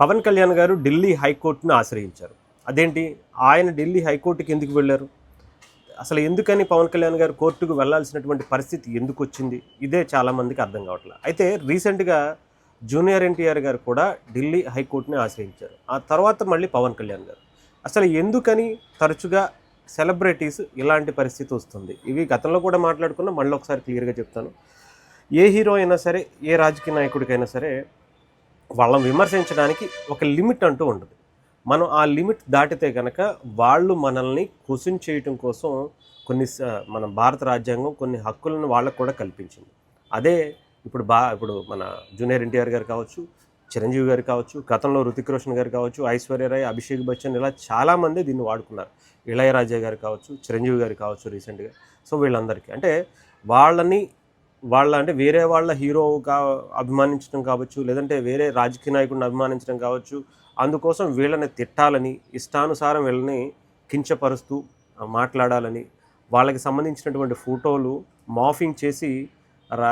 పవన్ కళ్యాణ్ గారు ఢిల్లీ హైకోర్టును ఆశ్రయించారు. అదేంటి? ఆయన ఢిల్లీ హైకోర్టుకి ఎందుకు వెళ్లారు? అసలు ఎందుకని పవన్ కళ్యాణ్ గారు కోర్టుకు వెళ్లాల్సినటువంటి పరిస్థితి ఎందుకొచ్చింది? ఇదే చాలామందికి అర్థం కావట్లేదు. అయితే రీసెంట్‌గా జూనియర్ ఎన్టీఆర్ గారు కూడా ఢిల్లీ హైకోర్టుని ఆశ్రయించారు. ఆ తర్వాత మళ్ళీ పవన్ కళ్యాణ్ గారు. అసలు ఎందుకని తరచుగా సెలబ్రిటీస్ ఇలాంటి పరిస్థితి వస్తుంది? ఇవి గతంలో కూడా మాట్లాడుకున్నా, మళ్ళీ ఒకసారి క్లియర్‌గా చెప్తాను. ఏ హీరో అయినా సరే, ఏ రాజకీయ నాయకుడికైనా సరే వాళ్ళని విమర్శించడానికి ఒక లిమిట్ అంటూ ఉండదు. మనం ఆ లిమిట్ దాటితే గనక వాళ్ళు మనల్ని క్వెషన్ చేయటం కోసం మన భారత రాజ్యాంగం కొన్ని హక్కులను వాళ్ళకు కూడా కల్పించింది. అదే ఇప్పుడు మన జూనియర్ ఎన్టీఆర్ గారు కావచ్చు, చిరంజీవి గారు కావచ్చు, గతంలో హృతిక్ రోషన్ గారు కావచ్చు, ఐశ్వర్య రాయ్, అభిషేక్ బచ్చన్ ఇలా చాలామంది దీన్ని వాడుకున్నారు. ఇళయరాజా గారు కావచ్చు, చిరంజీవి గారు కావచ్చు రీసెంట్‌గా. సో వీళ్ళందరికీ అంటే వాళ్ళని అంటే వేరే వాళ్ళ హీరోగా అభిమానించడం కావచ్చు, లేదంటే వేరే రాజకీయ నాయకుడిని అభిమానించడం కావచ్చు, అందుకోసం వీళ్ళని తిట్టాలని, ఇష్టానుసారం వీళ్ళని కించపరుస్తూ మాట్లాడాలని, వాళ్ళకి సంబంధించినటువంటి ఫోటోలు మార్ఫింగ్ చేసి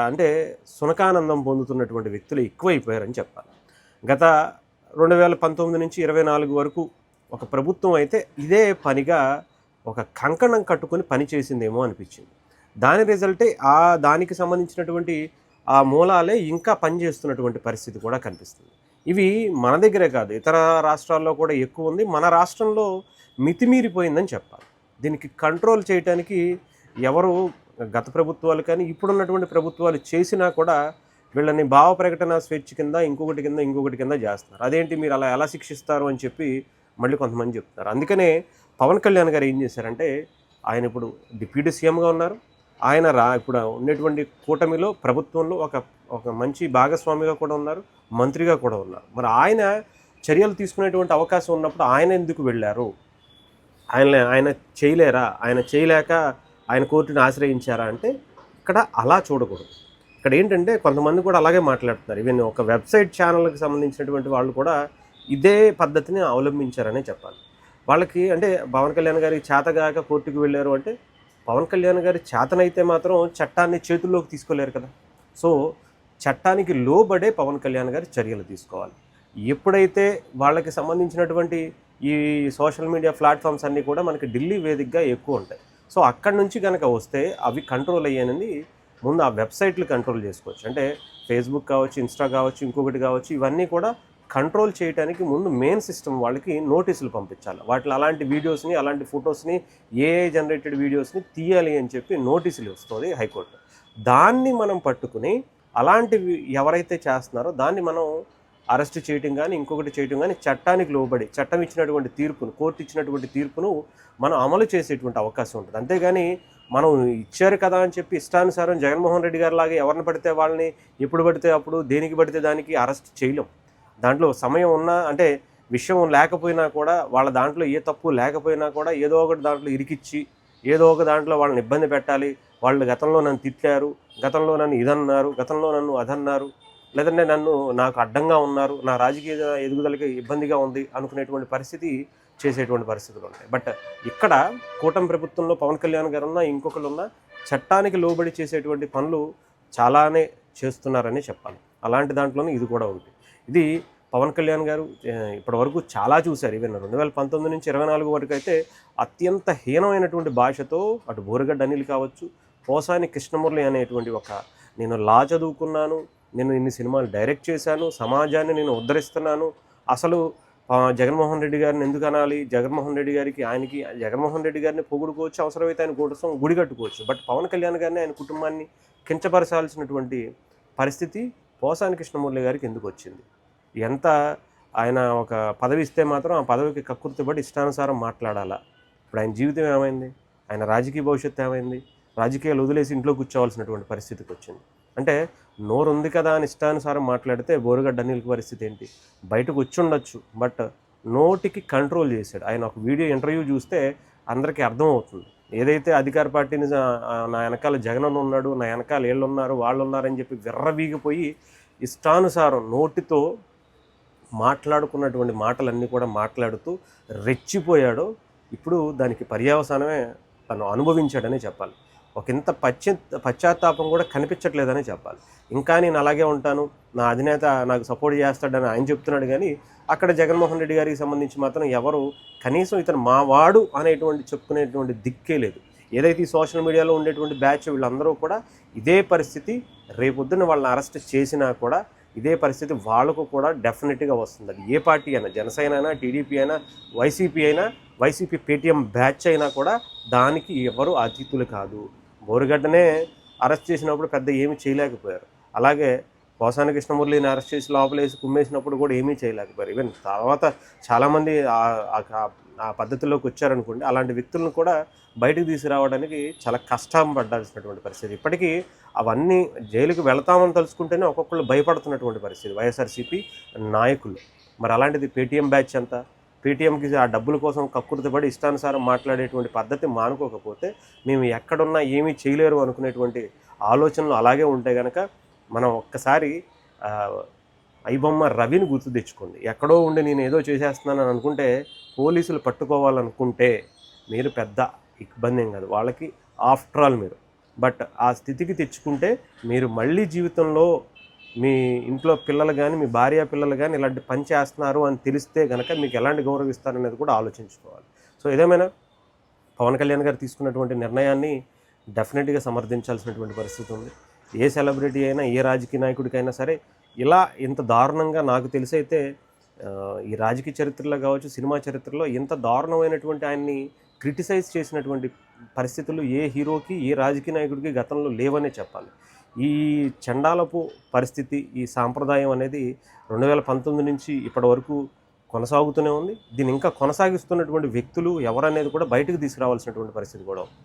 అంటే సునకానందం పొందుతున్నటువంటి వ్యక్తులు ఎక్కువైపోయారని చెప్పాలి. గత 2019 నుంచి 24 వరకు ఒక ప్రభుత్వం అయితే ఇదే పనిగా ఒక కంకణం కట్టుకొని పని చేసిందేమో అనిపించింది. దాని రిజల్టే దానికి సంబంధించినటువంటి ఆ మూలాలే ఇంకా పనిచేస్తున్నటువంటి పరిస్థితి కూడా కనిపిస్తుంది. ఇవి మన దగ్గరే కాదు, ఇతర రాష్ట్రాల్లో కూడా ఎక్కువ ఉంది. మన రాష్ట్రంలో మితిమీరిపోయిందని చెప్పాలి. దీనికి కంట్రోల్ చేయటానికి ఎవరు గత ప్రభుత్వాలు కానీ ఇప్పుడున్నటువంటి ప్రభుత్వాలు చేసినా కూడా వీళ్ళని భావ ప్రకటన స్వేచ్ఛ కింద ఇంకొకటి కింద చేస్తున్నారు. అదేంటి మీరు అలా ఎలా శిక్షిస్తారు అని చెప్పి మళ్ళీ కొంతమంది చెప్తున్నారు. అందుకనే పవన్ కళ్యాణ్ గారు ఏం చేశారంటే, ఆయన ఇప్పుడు డిప్యూటీ సీఎంగా ఉన్నారు. ఆయన ఇప్పుడు ఉన్నటువంటి కూటమిలో ప్రభుత్వంలో ఒక మంచి భాగస్వామిగా కూడా ఉన్నారు, మంత్రిగా కూడా ఉన్నారు. మరి ఆయన చర్యలు తీసుకునేటువంటి అవకాశం ఉన్నప్పుడు ఆయన ఎందుకు వెళ్ళారు? ఆయన చేయలేరా? ఆయన చేయలేక ఆయన కోర్టుని ఆశ్రయించారా అంటే ఇక్కడ అలా చూడకూడదు. ఇక్కడ ఏంటంటే కొంతమంది కూడా అలాగే మాట్లాడుతున్నారు. ఈవెన్ ఒక వెబ్సైట్ ఛానల్కి సంబంధించినటువంటి వాళ్ళు కూడా ఇదే పద్ధతిని అవలంబించారనే చెప్పాలి. వాళ్ళకి అంటే పవన్ కళ్యాణ్ గారికి చేతగాక కోర్టుకు వెళ్ళారు అంటే, పవన్ కళ్యాణ్ గారి చేతనైతే మాత్రం చట్టాన్ని చేతుల్లోకి తీసుకోలేరు కదా. సో చట్టానికి లోబడే పవన్ కళ్యాణ్ గారి చర్యలు తీసుకోవాలి. ఎప్పుడైతే వాళ్ళకి సంబంధించినటువంటి ఈ సోషల్ మీడియా ప్లాట్ఫామ్స్ అన్నీ కూడా మనకి ఢిల్లీ వేదికగా ఎక్కువ ఉంటాయి. సో అక్కడి నుంచి కనుక వస్తే అవి కంట్రోల్ అయ్యానని ముందు ఆ వెబ్సైట్లు కంట్రోల్ చేసుకోవచ్చు. అంటే ఫేస్బుక్ కావచ్చు, ఇన్స్టా కావచ్చు, ఇంకొకటి కావచ్చు, ఇవన్నీ కూడా కంట్రోల్ చేయడానికి ముందు మెయిన్ సిస్టమ్ వాళ్ళకి నోటీసులు పంపించాలి. వాటిలో అలాంటి వీడియోస్ని, అలాంటి ఫొటోస్ని, ఏఐ జనరేటెడ్ వీడియోస్ని తీయాలి అని చెప్పి నోటీసులు వస్తుంది హైకోర్టు. దాన్ని మనం పట్టుకుని అలాంటివి ఎవరైతే చేస్తున్నారో దాన్ని మనం అరెస్ట్ చేయటం కానీ ఇంకొకటి చేయటం కానీ చట్టానికి లోబడి చట్టం ఇచ్చినటువంటి తీర్పును, కోర్టు ఇచ్చినటువంటి తీర్పును మనం అమలు చేసేటువంటి అవకాశం ఉంటుంది. అంతేగాని మనం ఇచ్చారు కదా అని చెప్పి ఇష్టానుసారం జగన్మోహన్ రెడ్డి గారి లాగా ఎవరిని పడితే వాళ్ళని ఎప్పుడు పడితే అప్పుడు దేనికి పడితే దానికి అరెస్ట్ చేయలేం. దాంట్లో సమయం ఉన్నా అంటే విషయం లేకపోయినా కూడా వాళ్ళ దాంట్లో ఏ తప్పు లేకపోయినా కూడా ఏదో ఒకటి దాంట్లో ఇరికిచ్చి ఏదో ఒక దాంట్లో వాళ్ళని ఇబ్బంది పెట్టాలి. వాళ్ళు గతంలో నన్ను తిట్టారు, గతంలో నన్ను ఇదన్నారు, గతంలో నన్ను అదన్నారు, లేదంటే నాకు అడ్డంగా ఉన్నారు, నా రాజకీయ ఎదుగుదలకి ఇబ్బందిగా ఉంది అనుకునేటువంటి పరిస్థితి చేసేటువంటి పరిస్థితులు ఉంటాయి. బట్ ఇక్కడ కూటమి ప్రభుత్వంలో పవన్ కళ్యాణ్ గారు ఉన్నా ఇంకొకరు ఉన్నా చట్టానికి లోబడి చేసేటువంటి పనులు చాలానే చేస్తున్నారని చెప్పాలి. అలాంటి దాంట్లోనే ఇది కూడా ఉంది. ఇది పవన్ కళ్యాణ్ గారు ఇప్పటివరకు చాలా చూశారు. ఈవెన్ 2019 నుంచి 24 వరకు అయితే అత్యంత హీనమైనటువంటి భాషతో అటు బోరగడ్డ అనిల్ కావచ్చు, పోసాని కృష్ణమురళి అనేటువంటి నేను లా చదువుకున్నాను, నేను ఇన్ని సినిమాలు డైరెక్ట్ చేశాను, సమాజాన్ని నేను ఉద్ధరిస్తున్నాను, అసలు జగన్మోహన్ రెడ్డి గారిని ఎందుకు అనాలి, జగన్మోహన్ రెడ్డి గారిని పొగుడుకోవచ్చు, అవసరమైతే ఆయన కోసం గుడి కట్టుకోవచ్చు. బట్ పవన్ కళ్యాణ్ గారిని, ఆయన కుటుంబాన్ని కించపరచాల్సినటువంటి పరిస్థితి పోసాని కృష్ణమురళి గారికి ఎందుకు వచ్చింది? ఎంత ఆయన ఒక పదవి ఇస్తే మాత్రం ఆ పదవికి కక్కుర్తిపడి ఇష్టానుసారం మాట్లాడాలా? ఇప్పుడు ఆయన జీవితం ఏమైంది? ఆయన రాజకీయ భవిష్యత్తు ఏమైంది? రాజకీయాలు వదిలేసి ఇంట్లో కూర్చోవాల్సినటువంటి పరిస్థితికి వచ్చింది. అంటే నోరు ఉంది కదా అని ఇష్టానుసారం మాట్లాడితే బోరుగడ్డ అనిల్ పరిస్థితి ఏంటి? బయటకు వచ్చి ఉండొచ్చు, బట్ నోటికి కంట్రోల్ చేశాడు. ఆయన ఒక ఇంటర్వ్యూ చూస్తే అందరికీ అర్థమవుతుంది. ఏదైతే అధికార పార్టీని నా వెనకాల జగన్ ఉన్నాడు, నా వెనకాల వీళ్ళు ఉన్నారు, వాళ్ళు ఉన్నారని చెప్పి విర్రవీగిపోయి ఇష్టానుసారం నోటితో మాట్లాడుకున్నటువంటి మాటలన్నీ కూడా మాట్లాడుతూ రెచ్చిపోయాడో ఇప్పుడు దానికి పర్యవసానమే తను అనుభవించాడని చెప్పాలి. ఒక ఇంత పశ్చాత్తాపం కూడా కనిపించట్లేదని చెప్పాలి. ఇంకా నేను అలాగే ఉంటాను, నా అధినేత నాకు సపోర్ట్ చేస్తాడని ఆయన చెప్తున్నాడు కానీ, అక్కడ జగన్మోహన్ రెడ్డి గారికి సంబంధించి మాత్రం ఎవరు కనీసం ఇతను మా వాడు అనేటువంటి చెప్పుకునేటువంటి దిక్కే లేదు. ఏదైతే ఈ సోషల్ మీడియాలో ఉండేటువంటి బ్యాచ్ వీళ్ళందరూ కూడా ఇదే పరిస్థితి, రేపొద్దున వాళ్ళని అరెస్ట్ చేసినా కూడా ఇదే పరిస్థితి వాళ్ళకు కూడా డెఫినెట్గా వస్తుంది. అది ఏ పార్టీ అయినా, జనసేన అయినా, టీడీపీ అయినా, వైసీపీ అయినా, వైసీపీ పేటీఎం బ్యాచ్ అయినా కూడా దానికి ఎవరు అతిథులు కాదు. బోరుగడ్డనే అరెస్ట్ చేసినప్పుడు పెద్ద ఏమీ చేయలేకపోయారు. అలాగే పోసాని కృష్ణమురళిని అరెస్ట్ చేసి లోపలేసి కుమ్మేసినప్పుడు కూడా ఏమీ చేయలేకపోయారు. ఈవెన్ తర్వాత చాలామంది ఆ పద్ధతిలోకి వచ్చారనుకోండి, అలాంటి వ్యక్తులను కూడా బయటకు తీసుకురావడానికి చాలా కష్టం పడాల్సినటువంటి పరిస్థితి. ఇప్పటికీ అవన్నీ జైలుకి వెళతామని తలుచుకుంటేనే ఒక్కొక్కళ్ళు భయపడుతున్నటువంటి పరిస్థితి వైఎస్ఆర్సీపీ నాయకులు. మరి అలాంటిది పేటీఎం బ్యాచ్ అంతా, పేటీఎంకి ఆ డబ్బుల కోసం కక్కుర్తిపడి ఇష్టానుసారం మాట్లాడేటువంటి పద్ధతి మానుకోకపోతే మేము ఎక్కడున్నా ఏమీ చేయలేరు అనుకునేటువంటి ఆలోచనలు అలాగే ఉంటే కనుక మనం ఒక్కసారి ఐబొమ్మ రవిని గుర్తు తెచ్చుకోండి. ఎక్కడో ఉండి నేను ఏదో చేసేస్తున్నానని అనుకుంటే, పోలీసులు పట్టుకోవాలనుకుంటే మీరు పెద్ద ఇబ్బంది ఏం కాదు, వాళ్ళకి ఆఫ్టర్ ఆల్ మీరు. బట్ ఆ స్థితికి తెచ్చుకుంటే మీరు మళ్ళీ జీవితంలో మీ ఇంట్లో పిల్లలు కానీ, మీ భార్య పిల్లలు కానీ ఇలాంటి పని చేస్తున్నారు అని తెలిస్తే కనుక మీకు ఎలాంటి గౌరవిస్తారనేది కూడా ఆలోచించుకోవాలి. సో ఏదేమైనా పవన్ కళ్యాణ్ గారు తీసుకున్నటువంటి నిర్ణయాన్ని డెఫినెట్గా సమర్థించాల్సినటువంటి పరిస్థితి ఉంది. ఏ సెలబ్రిటీ అయినా, ఏ రాజకీయ నాయకుడికైనా సరే ఇలా ఇంత దారుణంగా నాకు తెలిసైతే ఈ రాజకీయ చరిత్రలో కావచ్చు, సినిమా చరిత్రలో ఇంత దారుణమైనటువంటి ఆయన్ని క్రిటిసైజ్ చేసినటువంటి పరిస్థితులు ఏ హీరోకి, ఏ రాజకీయ నాయకుడికి గతంలో లేవనే చెప్పాలి. ఈ చండాలపు పరిస్థితి, ఈ సాంప్రదాయం అనేది 2019 నుంచి ఇప్పటి వరకు కొనసాగుతూనే ఉంది. దీన్ని ఇంకా కొనసాగిస్తున్నటువంటి వ్యక్తులు ఎవరనేది కూడా బయటకు తీసుకురావాల్సినటువంటి పరిస్థితి కూడా ఉంది.